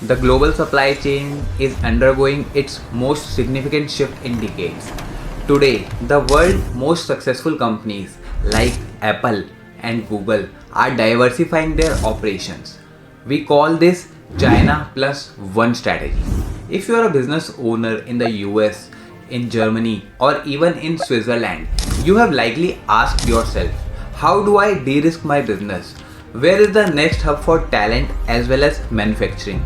The global supply chain is undergoing its most significant shift in decades. Today, the world's most successful companies like Apple and Google are diversifying their operations. We call this China plus one strategy. If you are a business owner in the US, in Germany, or even in Switzerland, you have likely asked yourself, how do I de-risk my business? Where is the next hub for talent as well as manufacturing?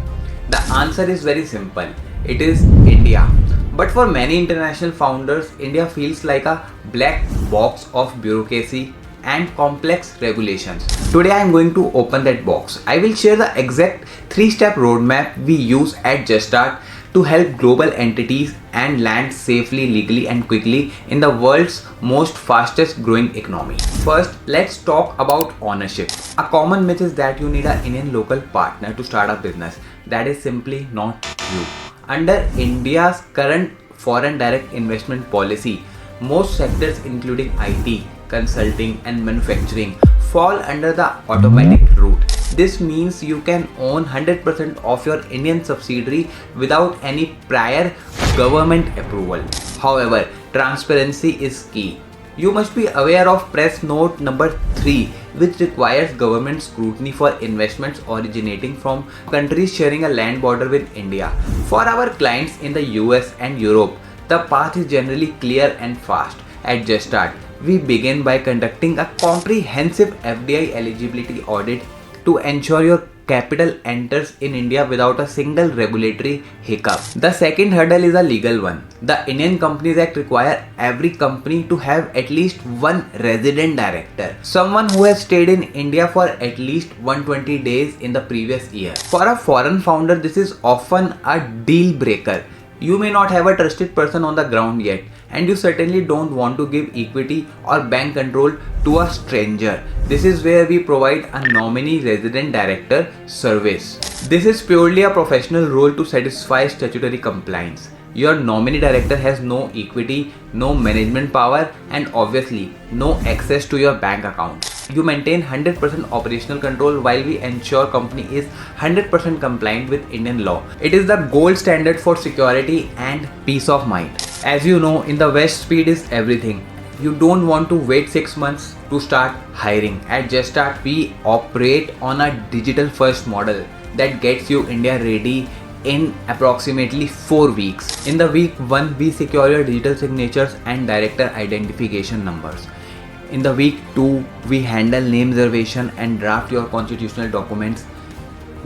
The answer is very simple. It is India. But for many international founders, India feels like a black box of bureaucracy and complex regulations. Today I am going to open that box. I will share the exact 3-step roadmap we use at Just Start to help global entities and land safely, legally and quickly in the world's most fastest growing economy. First, let's talk about ownership. A common myth is that you need an Indian local partner to start a business. That is simply not true. Under India's current foreign direct investment policy, most sectors including IT, consulting and manufacturing fall under the automatic route. This means you can own 100% of your Indian subsidiary without any prior government approval. However, transparency is key. You must be aware of press note number 3, which requires government scrutiny for investments originating from countries sharing a land border with India. For our clients in the US and Europe, the path is generally clear and fast. At Just Start, we begin by conducting a comprehensive FDI eligibility audit to ensure your capital enters in India without a single regulatory hiccup. The second hurdle is a legal one. The Indian Companies Act requires every company to have at least one resident director, someone who has stayed in India for at least 120 days in the previous year. For a foreign founder, this is often a deal breaker. You may not have a trusted person on the ground yet, and you certainly don't want to give equity or bank control to a stranger. This is where we provide a nominee resident director service. This is purely a professional role to satisfy statutory compliance. Your nominee director has no equity, no management power, and obviously no access to your bank account. You maintain 100% operational control while we ensure company is 100% compliant with Indian law. It is the gold standard for security and peace of mind. As you know, in the West, speed is everything. You don't want to wait 6 months to start hiring. At Just Start, we operate on a digital first model that gets you India ready in approximately 4 weeks. In the week 1, we secure your digital signatures and director identification numbers. In the week 2, we handle name reservation and draft your constitutional documents,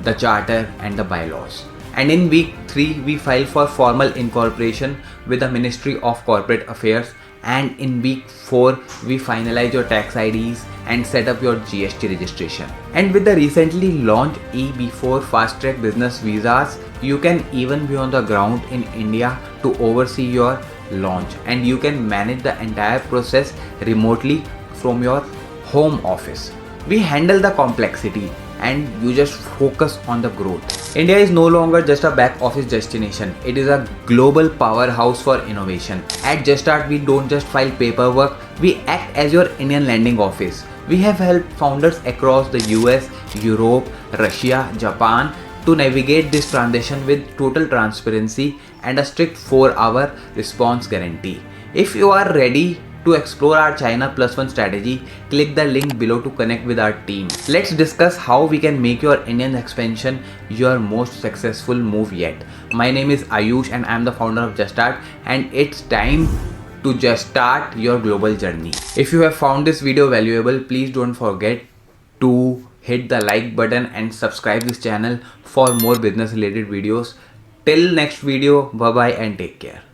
the charter and the bylaws. And in week 3, we file for formal incorporation with the Ministry of Corporate Affairs. And in week 4, we finalize your tax IDs and set up your GST registration. And with the recently launched EB4 fast track business visas, you can even be on the ground in India to oversee your launch, and you can manage the entire process remotely from your home office. We handle the complexity and you just focus on the growth. India is no longer just a back office destination. It is a global powerhouse for innovation. At Just Start, we don't just file paperwork, we act as your Indian landing office. We have helped founders across the US, Europe, Russia, Japan to navigate this transition with total transparency and a strict 4-hour response guarantee. If you are ready to explore our China plus one strategy, click the link below to connect with our team. Let's discuss how we can make your Indian expansion your most successful move yet. My name is Ayush and I am the founder of Just Start, and it's time to just start your global journey. If you have found this video valuable, please don't forget to hit the like button and subscribe this channel for more business related videos. Till next video, bye bye and take care.